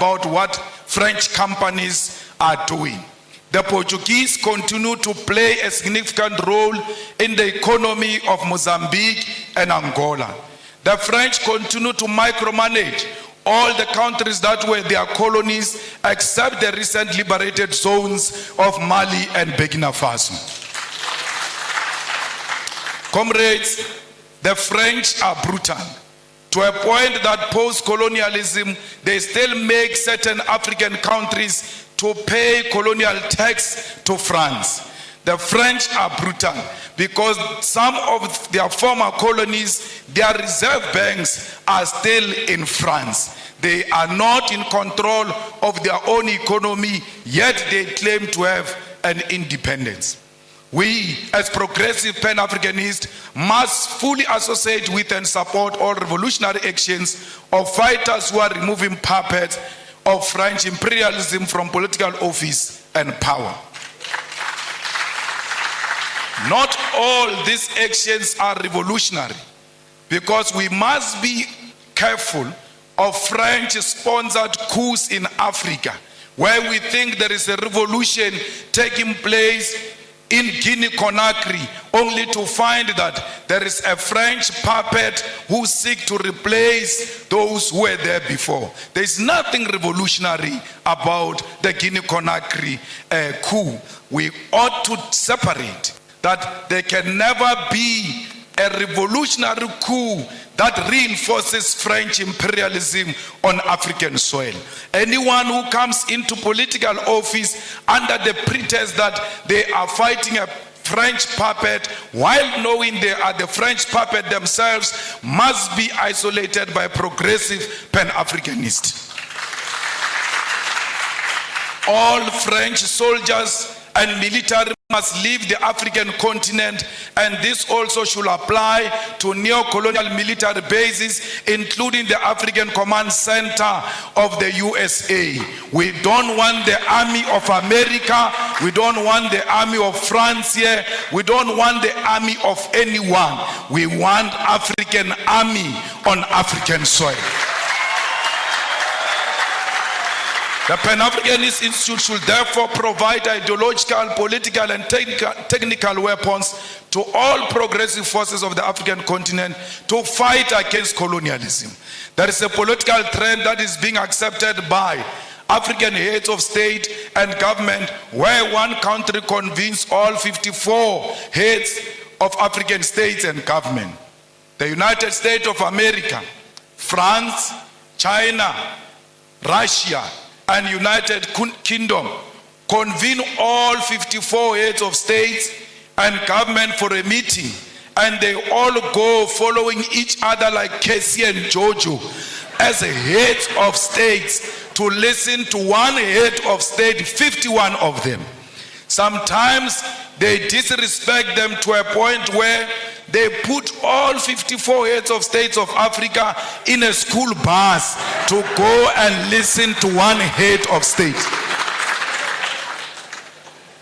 about what French companies are doing. The Portuguese continue to play a significant role in the economy of Mozambique and Angola. The French continue to micromanage all the countries that were their colonies except the recent liberated zones of Mali and Burkina Faso. Comrades, the French are brutal to a point that post-colonialism, they still make certain African countries to pay colonial tax to France. The French are brutal because some of their former colonies, their reserve banks are still in France. They are not in control of their own economy, yet they claim to have an independence. We, as progressive Pan-Africanists, must fully associate with and support all revolutionary actions of fighters who are removing puppets of French imperialism from political office and power. Not all these actions are revolutionary, because we must be careful of French-sponsored coups in Africa, where we think there is a revolution taking place in Guinea-Conakry, only to find that there is a French puppet who seeks to replace those who were there before. There is nothing revolutionary about the Guinea-Conakry coup. We ought to separate that there can never be a revolutionary coup that reinforces French imperialism on African soil. Anyone who comes into political office under the pretext that they are fighting a French puppet while knowing they are the French puppet themselves must be isolated by progressive Pan-Africanists. All French soldiers and military must leave the African continent, and this also should apply to neo-colonial military bases, including the African Command Center of the USA. We don't want the army of America, we don't want the army of France here, we don't want the army of anyone. We want African army on African soil. The Pan-Africanist Institute should therefore provide ideological, political, and technical weapons to all progressive forces of the African continent to fight against colonialism. There is a political trend that is being accepted by African heads of state and government, where one country convenes all 54 heads of African states and government. The United States of America, France, China, Russia, and United Kingdom convene all 54 heads of states and government for a meeting, and they all go following each other like Casey and Jojo as heads of states to listen to one head of state, 51 of them. Sometimes they disrespect them to a point where they put all 54 heads of states of Africa in a school bus to go and listen to one head of state.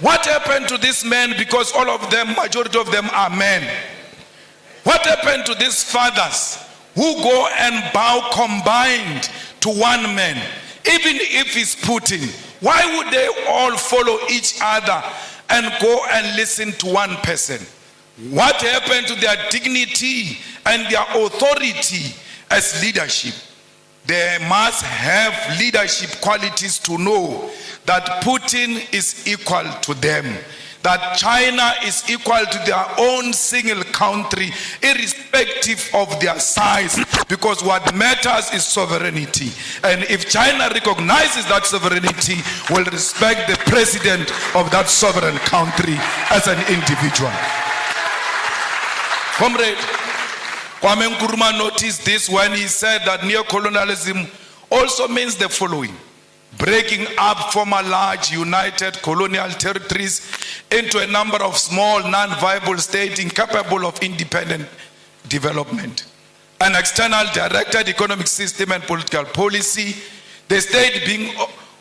What happened to these men? Because all of them, majority of them are men. What happened to these fathers who go and bow combined to one man? Even if it's Putin, why would they all follow each other and go and listen to one person? What happened to their dignity and their authority as leadership? They must have leadership qualities to know that Putin is equal to them, that China is equal to their own single country, irrespective of their size, because what matters is sovereignty. And if China recognizes that sovereignty, will respect the president of that sovereign country as an individual. Comrade Kwame Nkrumah noticed this when he said that neocolonialism also means the following: breaking up former large united colonial territories into a number of small non-viable states incapable of independent development, an external directed economic system and political policy, the state being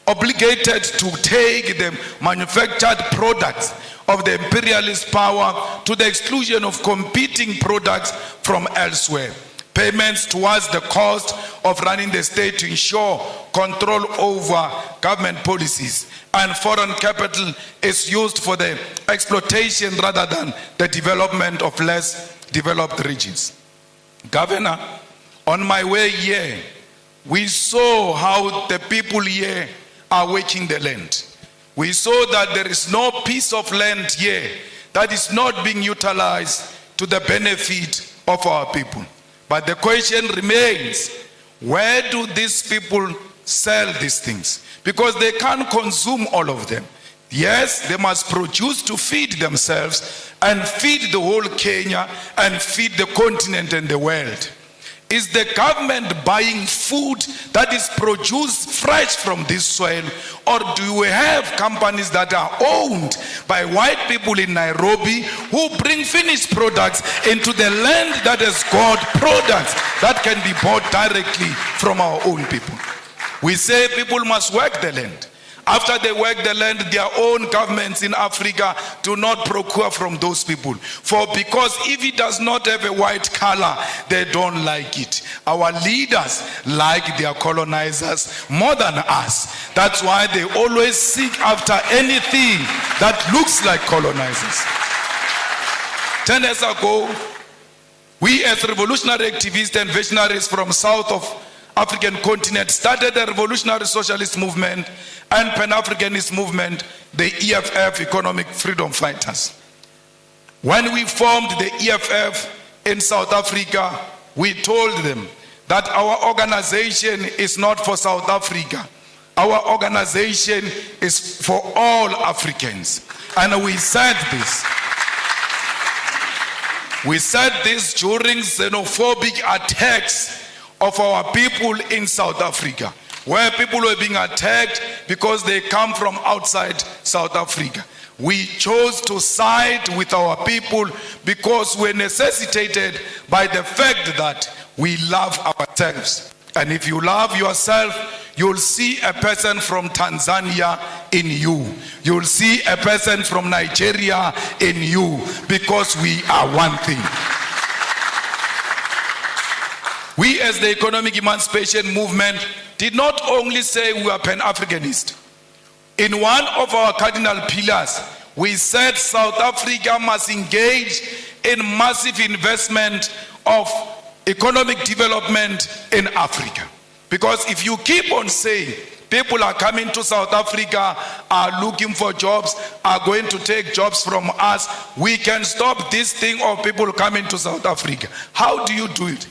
obligated to take the manufactured products of the imperialist power to the exclusion of competing products from elsewhere, payments towards the cost of running the state to ensure control over government policies, and foreign capital is used for the exploitation rather than the development of less developed regions. Governor, on my way here, we saw how the people here are working the land. We saw that there is no piece of land here that is not being utilized to the benefit of our people. But the question remains, where do these people sell these things? Because they can't consume all of them. Yes, they must produce to feed themselves and feed the whole Kenya and feed the continent and the world. Is the government buying food that is produced fresh from this soil, or do we have companies that are owned by white people in Nairobi who bring finished products into the land that has got products that can be bought directly from our own people? We say people must work the land. After they work the land, their own governments in Africa do not procure from those people. Because if it does not have a white color, they don't like it. Our leaders like their colonizers more than us. That's why they always seek after anything that looks like colonizers. 10 years ago, we as revolutionary activists and visionaries from south of African continent started a revolutionary socialist movement and Pan-Africanist movement, the EFF, Economic Freedom Fighters. When we formed the EFF in South Africa, we told them that our organization is not for South Africa. Our organization is for all Africans. And we said this. We said this during xenophobic attacks of our people in South Africa, where people were being attacked because they come from outside South Africa. We chose to side with our people because we're necessitated by the fact that we love ourselves. And if you love yourself, you'll see a person from Tanzania in you. You'll see a person from Nigeria in you, because we are one thing. We as the economic emancipation movement did not only say we are Pan-Africanist. In one of our cardinal pillars, we said South Africa must engage in massive investment of economic development in Africa. Because if you keep on saying people are coming to South Africa, are looking for jobs, are going to take jobs from us, we can stop this thing of people coming to South Africa. How do you do it?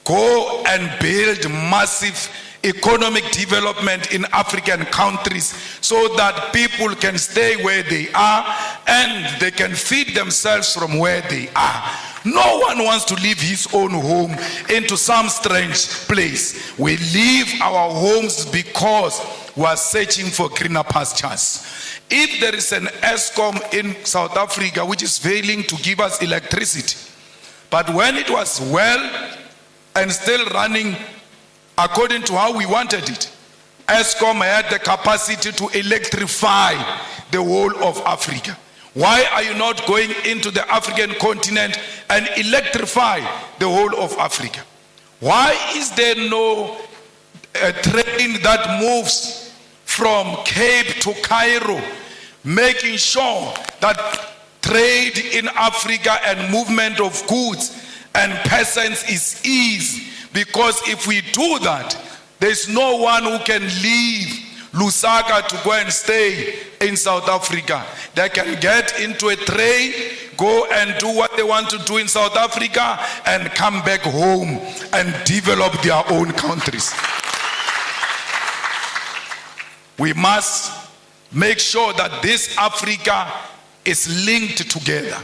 Go and build massive economic development in African countries so that people can stay where they are and they can feed themselves from where they are. No one wants to leave his own home into some strange place. We leave our homes because we are searching for greener pastures. If there is an ESCOM in South Africa which is failing to give us electricity, but when it was well and still running according to how we wanted it, ESCOM had the capacity to electrify the whole of Africa. Why are you not going into the African continent and electrify the whole of Africa? Why is there no train that moves from Cape to Cairo, making sure that trade in Africa and movement of goods and persons is easy? Because if we do that, there's no one who can leave Lusaka to go and stay in South Africa. They can get into a train, go and do what they want to do in South Africa, and come back home and develop their own countries. We must make sure that this Africa is linked together.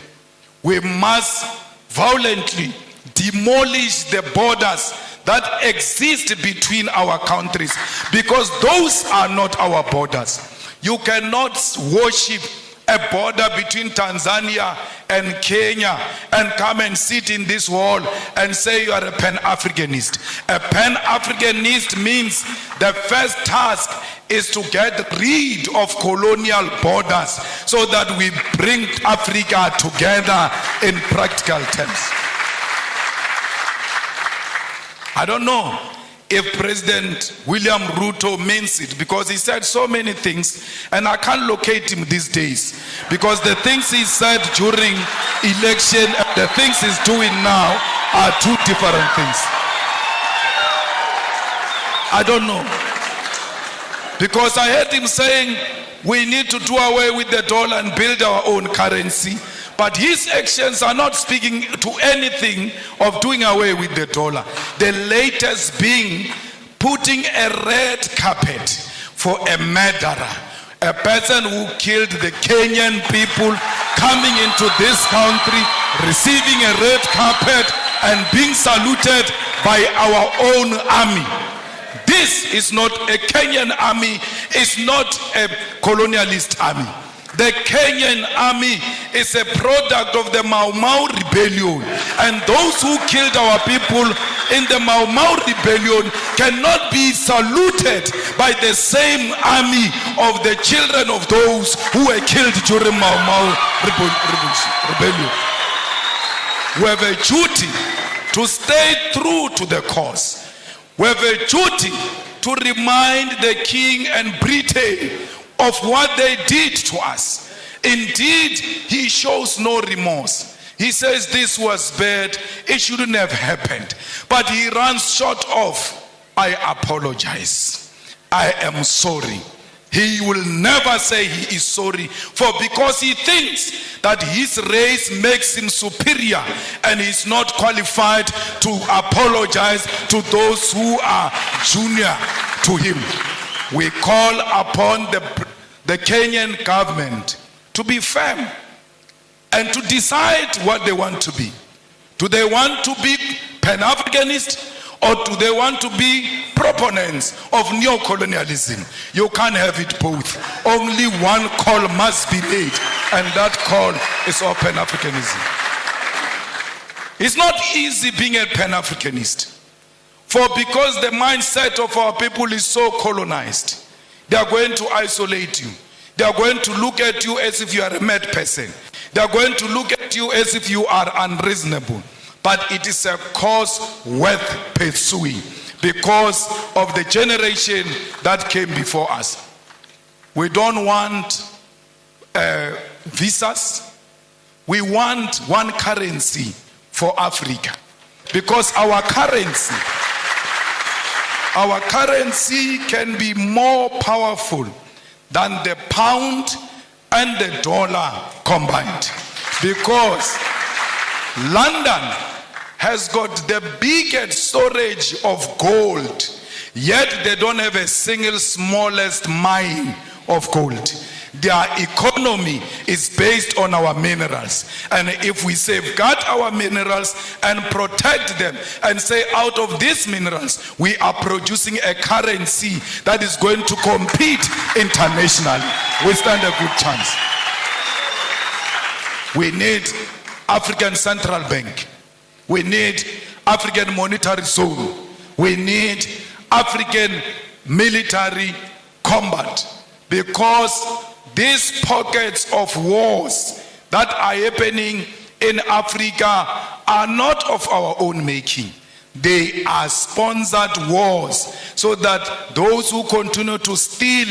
We must violently demolish the borders that exist between our countries, because those are not our borders. You cannot worship a border between Tanzania and Kenya and come and sit in this hall and say you are a Pan-Africanist. A Pan-Africanist means the first task is to get rid of colonial borders so that we bring Africa together in practical terms. I don't know if President William Ruto means it, because he said so many things and I can't locate him these days, because the things he said during election and the things he's doing now are two different things. I don't know, because I heard him saying we need to do away with the dollar and build our own currency, but his actions are not speaking to anything of doing away with the dollar. The latest being putting a red carpet for a murderer, a person who killed the Kenyan people, coming into this country, receiving a red carpet and being saluted by our own army. This is not a Kenyan army, it's not a colonialist army. The Kenyan army is a product of the Mau Mau rebellion, and those who killed our people in the Mau Mau rebellion cannot be saluted by the same army of the children of those who were killed during Mau Mau rebellion. We have a duty to stay true to the cause. We have a duty to remind the King and Britain of what they did to us. Indeed, he shows no remorse. He says this was bad, it shouldn't have happened. But he runs short of, I apologize, I am sorry. He will never say he is sorry, for because he thinks that his race makes him superior and he's not qualified to apologize to those who are junior to him. We call upon the Kenyan government to be firm and to decide what they want to be. Do they want to be Pan-Africanist, or do they want to be proponents of neo-colonialism? You can't have it both. Only one call must be made, and that call is of Pan-Africanism. It's not easy being a Pan-Africanist, for because the mindset of our people is so colonized, they are going to isolate you. They are going to look at you as if you are a mad person. They are going to look at you as if you are unreasonable. But it is a cause worth pursuing because of the generation that came before us. We don't want visas. We want one currency for Africa, because our currency can be more powerful than the pound and the dollar combined, because London has got the biggest storage of gold, yet they don't have a single smallest mine of gold. Their economy is based on our minerals, and if we safeguard our minerals and protect them and say out of these minerals we are producing a currency that is going to compete internationally, we stand a good chance. We need African Central Bank. We need African Monetary Zone. We need African military combat, because these pockets of wars that are happening in Africa are not of our own making. They are sponsored wars, so that those who continue to steal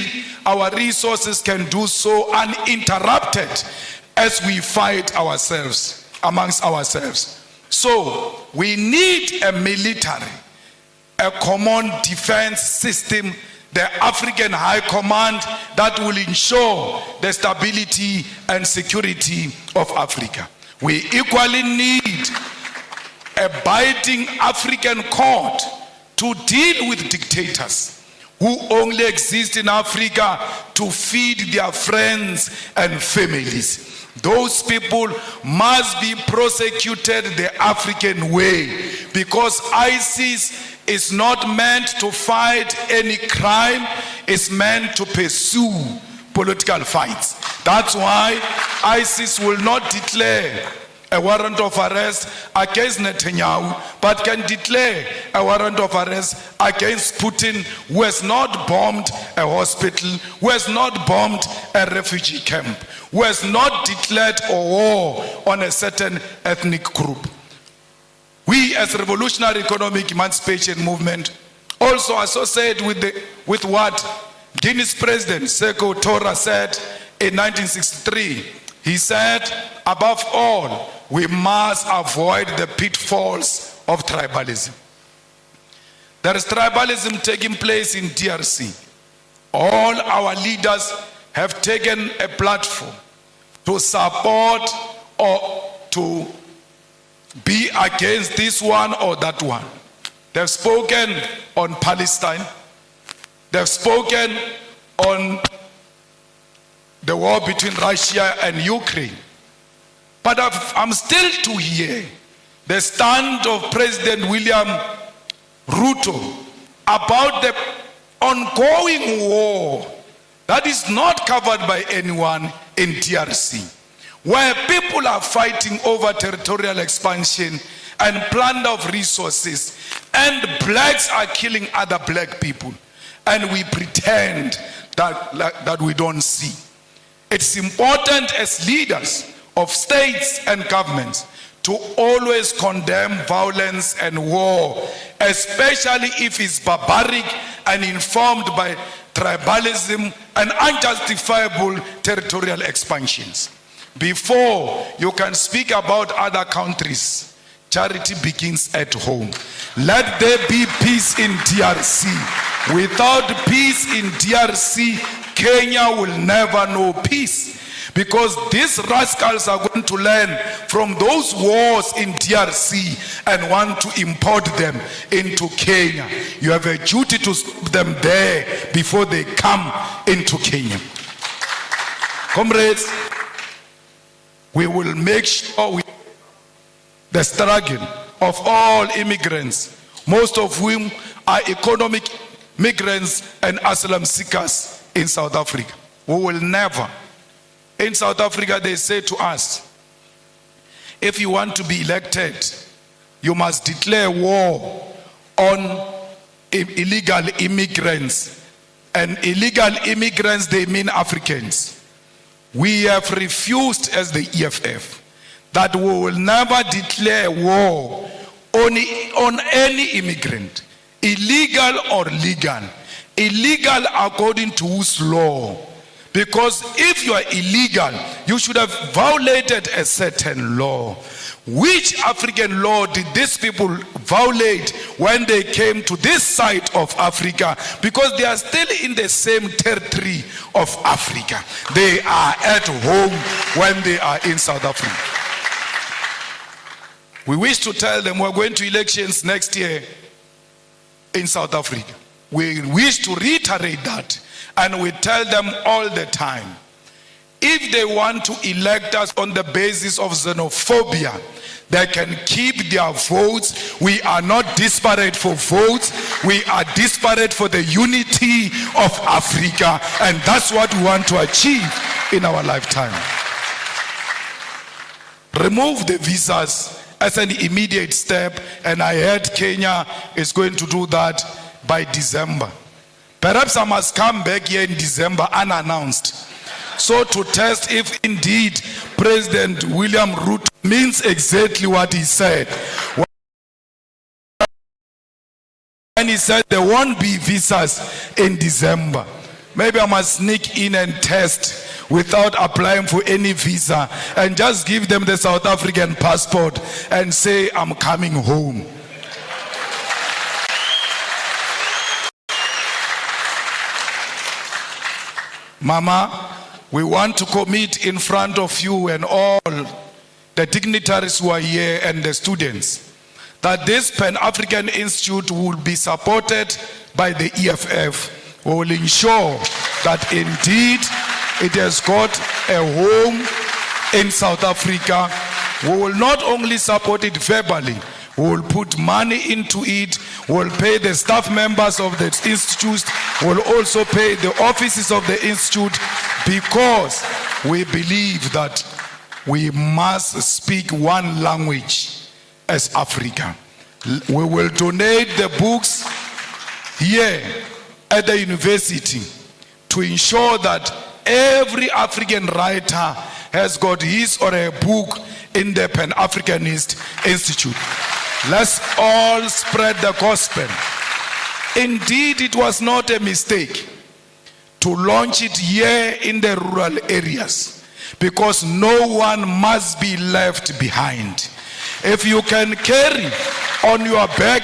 our resources can do so uninterrupted as we fight ourselves, amongst ourselves. So we need a military, a common defense system, the African High Command that will ensure the stability and security of Africa. We equally need a biting African court to deal with dictators who only exist in Africa to feed their friends and families. Those people must be prosecuted the African way, because ISIS is not meant to fight any crime, it's meant to pursue political fights. That's why ISIS will not declare a warrant of arrest against Netanyahu, but can declare a warrant of arrest against Putin, who has not bombed a hospital, who has not bombed a refugee camp, who has not declared a war on a certain ethnic group. We as Revolutionary Economic Emancipation Movement also associate with what Guinea's President Sekou Touré said in 1963. He said, above all, we must avoid the pitfalls of tribalism. There is tribalism taking place in DRC. All our leaders have taken a platform to support or to be against this one or that one. They've spoken on Palestine. They've spoken on the war between Russia and Ukraine. But I'm still to hear the stand of President William Ruto about the ongoing war that is not covered by anyone in DRC, where people are fighting over territorial expansion and plunder of resources, and blacks are killing other black people, and we pretend that we don't see. It's important as leaders of states and governments to always condemn violence and war, especially if it's barbaric and informed by tribalism and unjustifiable territorial expansions. Before you can speak about other countries, charity begins at home. Let there be peace in DRC. Without peace in DRC, Kenya will never know peace, because these rascals are going to learn from those wars in DRC and want to import them into Kenya. You have a duty to stop them there before they come into Kenya. Comrades, we will make sure the struggle of all immigrants, most of whom are economic migrants and asylum seekers in South Africa. We will never. In South Africa, they say to us, if you want to be elected, you must declare war on illegal immigrants. And illegal immigrants, they mean Africans. We have refused as the EFF that we will never declare war on any immigrant, illegal or legal. Illegal according to whose law? Because if you are illegal, you should have violated a certain law. Which African law did these people violate when they came to this side of Africa? Because they are still in the same territory of Africa. They are at home when they are in South Africa. We wish to tell them we're going to elections next year in South Africa. We wish to reiterate that, and we tell them all the time, if they want to elect us on the basis of xenophobia, they can keep their votes. We are not disparate for votes. We are disparate for the unity of Africa, and that's what we want to achieve in our lifetime. Remove the visas as an immediate step, and I heard Kenya is going to do that by December. Perhaps I must come back here in December unannounced, so to test if indeed President William Ruto means exactly what he said. When he said there won't be visas in December, maybe I must sneak in and test without applying for any visa and just give them the South African passport and say I'm coming home. Mama, we want to commit in front of you and all the dignitaries who are here and the students that this Pan-African Institute will be supported by the EFF. We will ensure that indeed it has got a home in South Africa. We will not only support it verbally, we will put money into it. We will pay the staff members of the institute. We will also pay the offices of the institute, because we believe that we must speak one language as Africa. We will donate the books here at the university to ensure that every African writer has got his or her book in the Pan-Africanist Institute. Let's all spread the gospel. Indeed, it was not a mistake to launch it here in the rural areas, because no one must be left behind. If you can carry on your back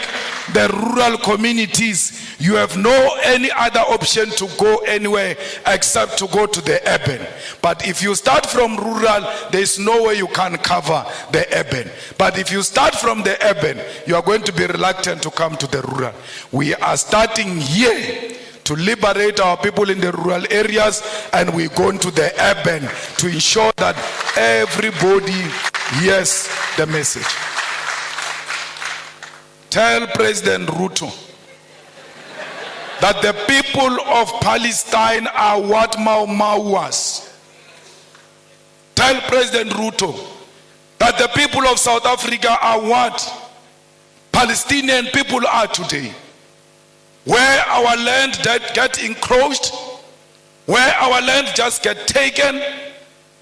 the rural communities, you have no any other option to go anywhere except to go to the urban. But if you start from rural, there is no way you can cover the urban. But if you start from the urban, you are going to be reluctant to come to the rural. We are starting here to liberate our people in the rural areas, and we're going to the urban to ensure that everybody hears the message. Tell President Ruto that the people of Palestine are what Mau Mau was. Tell President Ruto that the people of South Africa are what Palestinian people are today. Where our land get encroached, where our land just get taken,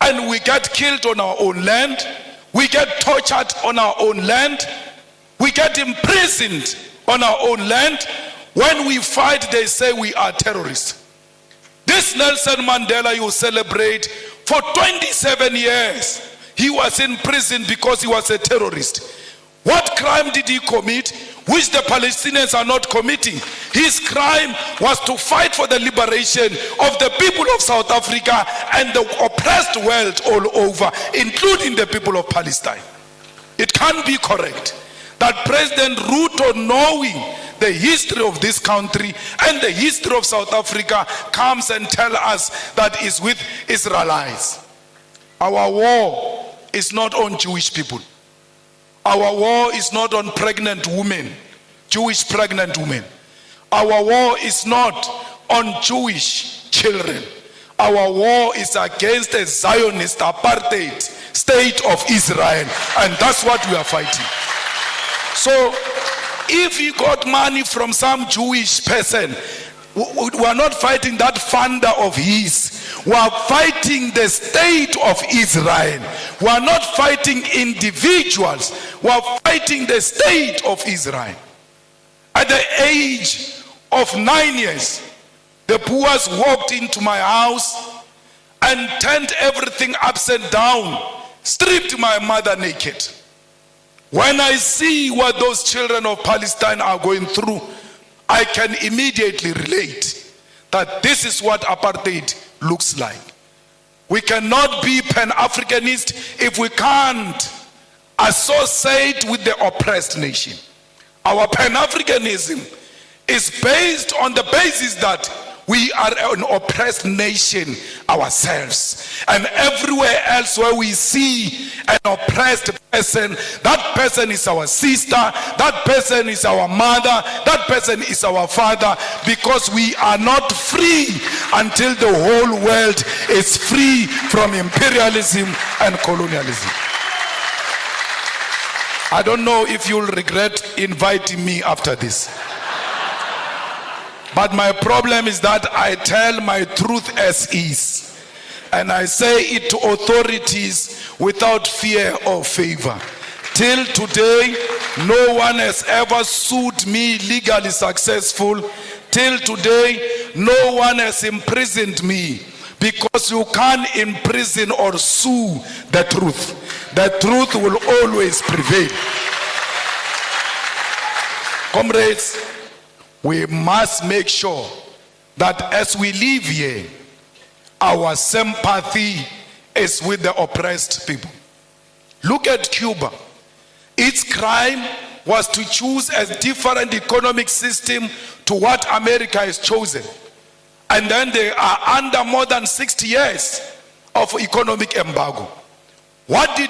and we get killed on our own land, we get tortured on our own land, we get imprisoned on our own land. When we fight, they say we are terrorists. This Nelson Mandela you celebrate, for 27 years, he was in prison because he was a terrorist. What crime did he commit, which the Palestinians are not committing? His crime was to fight for the liberation of the people of South Africa and the oppressed world all over, including the people of Palestine. It can't be correct that President Ruto, knowing the history of this country and the history of South Africa, comes and tells us that it's with Israelites. Our war is not on Jewish people. Our war is not on pregnant women, Jewish pregnant women. Our war is not on Jewish children. Our war is against a Zionist apartheid state of Israel, and that's what we are fighting. So if you got money from some Jewish person, we are not fighting that funder of his. We are fighting the state of Israel. We are not fighting individuals. We are fighting the state of Israel. At the age of 9 years, the Boers walked into my house and turned everything upside down, stripped my mother naked. When I see what those children of Palestine are going through, I can immediately relate that this is what apartheid looks like. We cannot be Pan-Africanist if we can't associate with the oppressed nation. Our Pan-Africanism is based on the basis that we are an oppressed nation ourselves. And everywhere else where we see an oppressed person, that person is our sister, that person is our mother, that person is our father, because we are not free until the whole world is free from imperialism and colonialism. I don't know if you'll regret inviting me after this. But my problem is that I tell my truth as is, and I say it to authorities without fear or favor. Till today, no one has ever sued me legally successful. Till today, no one has imprisoned me, because you can't imprison or sue the truth. The truth will always prevail. Comrades, we must make sure that as we live here, our sympathy is with the oppressed people. Look at Cuba. Its crime was to choose a different economic system to what America has chosen. And then they are under more than 60 years of economic embargo. What did